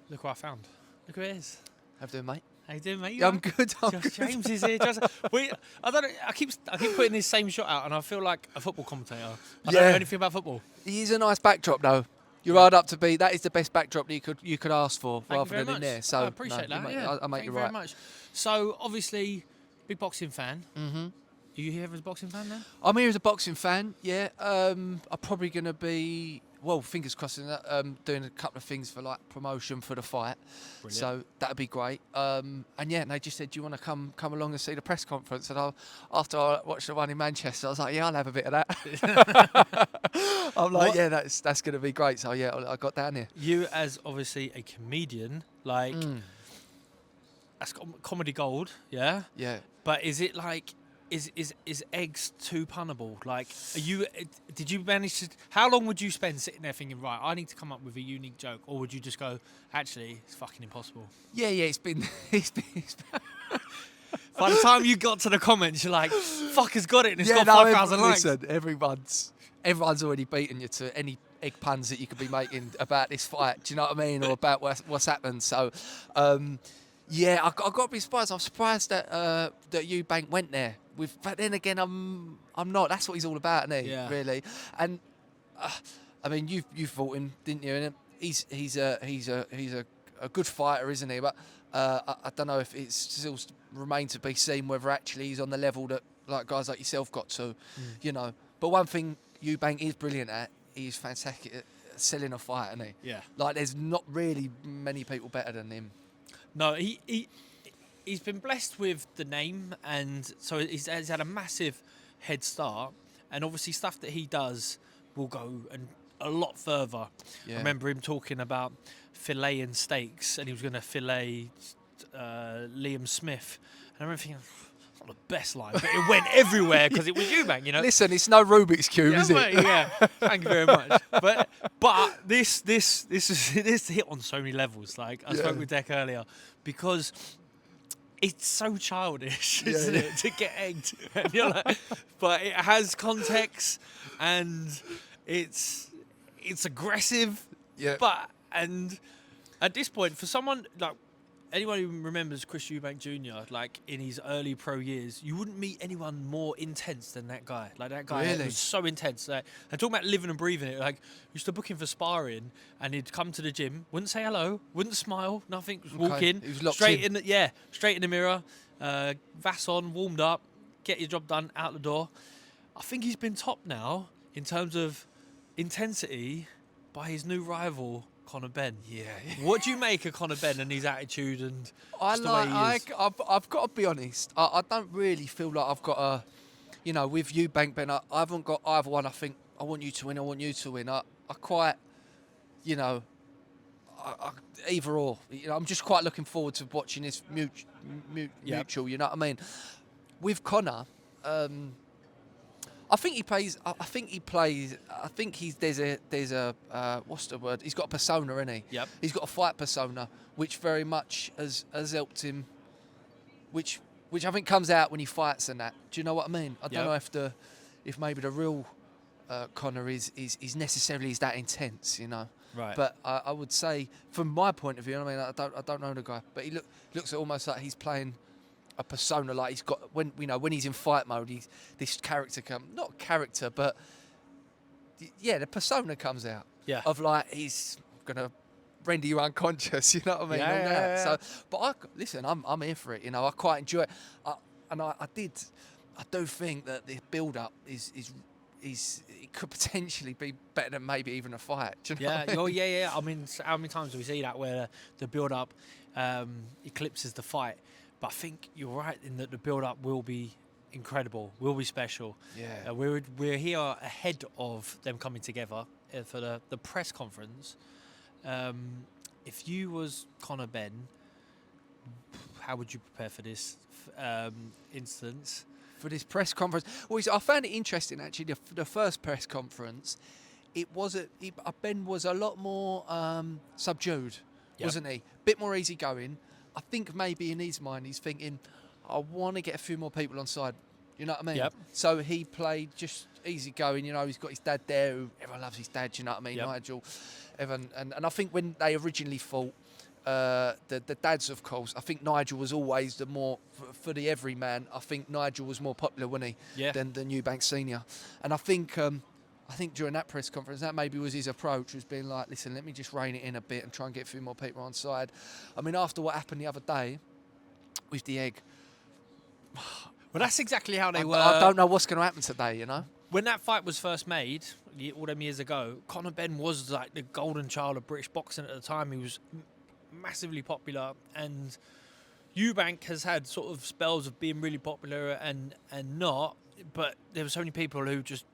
Look what I found. Look who it is. How you doing, mate? How you doing, mate? Yeah, I'm good. I'm Josh good. James is here. I don't know. I keep putting this same shot out, and I feel like a football commentator. I don't know anything about football. He's a nice backdrop, though. You're hard up to be. That is the best backdrop that you could ask for, Thank you rather very than in much. there. So I appreciate that. I Thank make you you very right. much. So obviously, big boxing fan. Mm-hmm. Are you here as a boxing fan then? I'm here as a boxing fan. Yeah. I'm probably going to be. Well, fingers crossed, doing a couple of things for like promotion for the fight. Brilliant. So that'd be great. And they just said, "Do you want to come along and see the press conference?" And after I watched the one in Manchester, I was like, "Yeah, I'll have a bit of that." I'm like, "Yeah, that's going to be great." So yeah, I got down here. You as obviously a comedian, like that's comedy gold, yeah. Yeah. But is it like? Is eggs too punnable? Like, did you manage to? How long would you spend sitting there thinking, right, I need to come up with a unique joke, or would you just go, actually, it's fucking impossible? Yeah. It's been. By the time you got to the comments, you're like, fucker's got it, and it's got 5,000 likes. Listen, everyone's already beaten you to any egg puns that you could be making about this fight. Do you know what I mean, or about what's happened? So, yeah, I got to be surprised. I'm surprised that Eubank went there. But then again, I'm not. That's what he's all about, isn't he? Yeah. Really. And I mean, you fought him, didn't you? And he's a good fighter, isn't he? But I don't know if it's still remains to be seen whether actually he's on the level that like guys like yourself got to, you know. But one thing Eubank is brilliant at, he's fantastic at selling a fight, isn't he? Yeah. Like there's not really many people better than him. No, he's been blessed with the name, and so he's had a massive head start. And obviously, stuff that he does will go a lot further. Yeah. I remember him talking about filleting steaks, and he was going to fillet Liam Smith. And I remember thinking, it's not the best line, but it went everywhere because it was Eubank, you know. Listen, it's no Rubik's Cube, is it? Mate, yeah, thank you very much. But this hit on so many levels. Like I spoke with Deck earlier, because it's so childish, isn't it, to get egged? And you're like, but it has context and it's aggressive. Yeah. And at this point, for someone like anyone who remembers Chris Eubank Jr., like in his early pro years, you wouldn't meet anyone more intense than that guy. Like that guy Really? was so intense. Like, and talking about living and breathing it, like used to book him for sparring, and he'd come to the gym, wouldn't say hello, wouldn't smile, nothing, just walk in, He was locked straight in. straight in the mirror, Vass on, warmed up, get your job done, out the door. I think he's been top now in terms of intensity by his new rival, Conor Benn. Yeah. What do you make of Conor Benn and his attitude and I've got to be honest. I don't really feel like I've got a, you know, with Eubank Ben. I haven't got either one. I think I want you to win. I want you to win. I quite, you know, either or. You know, I'm just quite looking forward to watching this mutual. You know what I mean? With Conor, I think he plays. There's a what's the word? He's got a persona, isn't he? Yep. He's got a fight persona, which very much has helped him. Which I think comes out when he fights and that. Do you know what I mean? I don't know if maybe the real Conor is necessarily that intense, you know. Right. But I would say, from my point of view, I mean, I don't know the guy, but he looks almost like he's playing a persona, like he's got when he's in fight mode, this character not character, but the persona comes out. Yeah. Of like he's gonna render you unconscious, you know what I mean? Yeah. So, but listen, I'm here for it. You know, I quite enjoy it. I do think that the build up is it could potentially be better than maybe even a fight. Do you know what I mean? Yeah. I mean, how many times do we see that where the build up eclipses the fight? But I think you're right in that the build-up will be incredible, will be special. Yeah. We're here ahead of them coming together for the press conference. If you was Conor Benn, how would you prepare for this instance? For this press conference? Well, I found it interesting, actually, the first press conference. Ben was a lot more subdued, wasn't he? Bit more easygoing. I think maybe in his mind he's thinking, I want to get a few more people on side. You know what I mean? Yep. So he played just easy going. You know, he's got his dad there. Who everyone loves his dad. You know what I mean? Yep. Nigel, Evan, and I think when they originally fought, the dads, of course. I think Nigel was always the more for the everyman. I think Nigel was more popular, wasn't he, Yeah. than Eubank Senior. And I think during that press conference, that maybe was his approach, was being like, listen, let me just rein it in a bit and try and get a few more people on side. I mean, after what happened the other day with the egg, Well, that's exactly how they were. I don't know what's going to happen today, you know. When that fight was first made, all them years ago, Conor Benn was like the golden child of British boxing at the time. He was massively popular, and Eubank has had sort of spells of being really popular and not, but there were so many people who just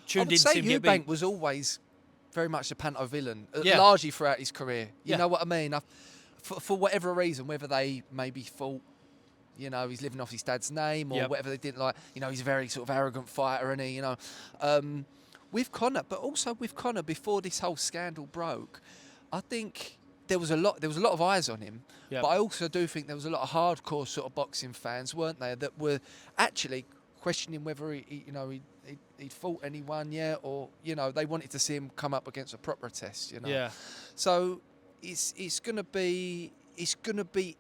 tuned in to see him get beat. Eubank was always very much a panto villain, Yeah. largely throughout his career. You Yeah. know what I mean? For whatever reason, whether they maybe thought, you know, he's living off his dad's name, or Yep. whatever they didn't like. You know, he's a very sort of arrogant fighter, and he, you know, with Conor, but also with Conor before this whole scandal broke, I think there was a lot of eyes on him. Yep. But I also do think there was a lot of hardcore sort of boxing fans, weren't there, that were actually questioning whether he'd fought anyone yet, or, you know, they wanted to see him come up against a proper test, you know. Yeah. So it's gonna be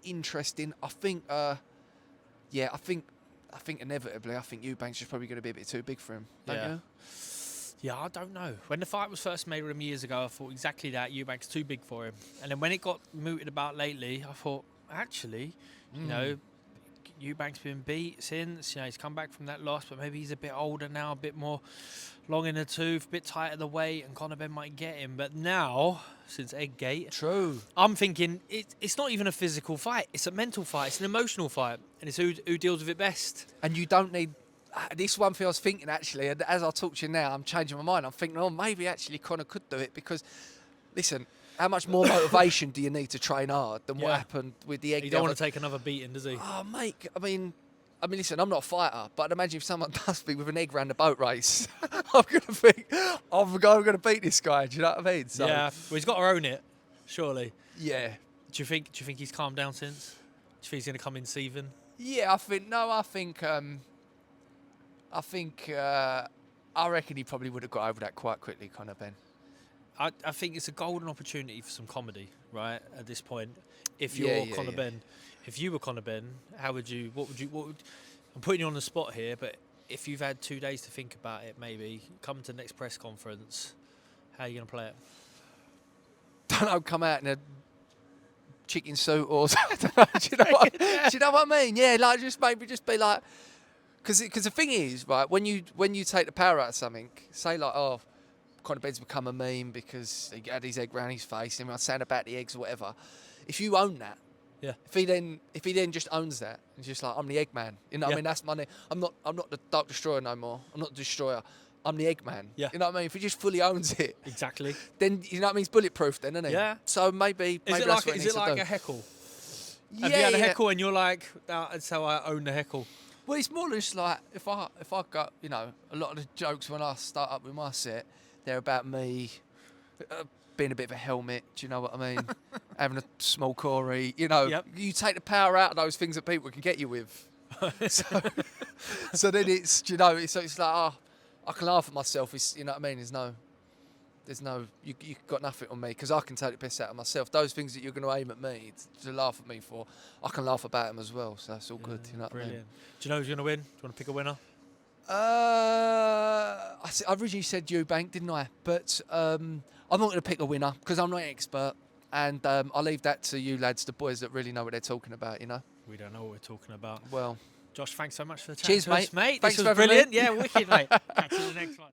interesting. I think. I think inevitably, I think Eubank's just probably going to be a bit too big for him, don't Yeah. you? Yeah, I don't know. When the fight was first made with him years ago, I thought exactly that. Eubank's too big for him. And then when it got mooted about lately, I thought, actually, you know, Eubank's been beat since. You know, he's come back from that loss, but maybe he's a bit older now, a bit more long in the tooth, a bit tighter the weight, and Conor Benn might get him. But now, since Egggate, True. I'm thinking it's not even a physical fight. It's a mental fight. It's an emotional fight. And it's who deals with it best. And you don't need... This one thing I was thinking, actually, and as I talk to you now, I'm changing my mind. I'm thinking, oh, maybe actually Conor could do it, because, listen, how much more motivation do you need to train hard than what Yeah. happened with the egg? He don't want to take another beating, does he? Oh, mate, I mean, listen, I'm not a fighter, but I'd imagine if someone does me with an egg round a boat race, I'm going to think, I'm going to beat this guy. Do you know what I mean? So, Yeah. Well, he's got to own it, surely. Yeah. Do you think he's calmed down since? Do you think he's going to come in seething? Yeah, I reckon he probably would have got over that quite quickly, Conor Benn. I think it's a golden opportunity for some comedy, right? At this point, if you're Conor Benn, if you were Conor Benn, what would you? I'm putting you on the spot here, but if you've had 2 days to think about it, maybe come to the next press conference. How are you going to play it? Don't know, come out in a chicken suit or something. Do you know what I mean? Yeah, like just be like, because the thing is, right, when you take the power out of something, say like, oh, Conor Benn's become a meme because he had his egg round his face, and I was saying about the eggs or whatever. If you own that, Yeah. If he then just owns that, and just like, I'm the Eggman. You know what I mean? That's my name. I'm not the Dark Destroyer no more. I'm not the Destroyer. I'm the Eggman. Yeah. You know what I mean? If he just fully owns it, Exactly. then you know what I mean. He's bulletproof, then, isn't he? Yeah. So maybe Is it that's like what he needs to do. a heckle? Yeah, Have you had a yeah. heckle and you're like, that's how I own the heckle? Well, it's more just like if I got, you know, a lot of the jokes when I start up with my set, they're about me being a bit of a helmet. Do you know what I mean? Having a small Corey. You know, Yep. you take the power out of those things that people can get you with. so then it's, you know, it's like, oh, I can laugh at myself. It's, you know what I mean? There's no, you got nothing on me because I can take the piss out of myself. Those things that you're going to aim at me to laugh at me for, I can laugh about them as well. So that's all good. You know what I mean? Brilliant. Do you know who's going to win? Do you want to pick a winner? I originally said Eubank, didn't I? But I'm not going to pick a winner because I'm not an expert, and I'll leave that to you lads, the boys that really know what they're talking about. You know. We don't know what we're talking about. Well, Josh, thanks so much for the chat. cheers, mate. Mate, Thanks this for was having me. brilliant. Yeah, wicked, mate. Catch you in the next one.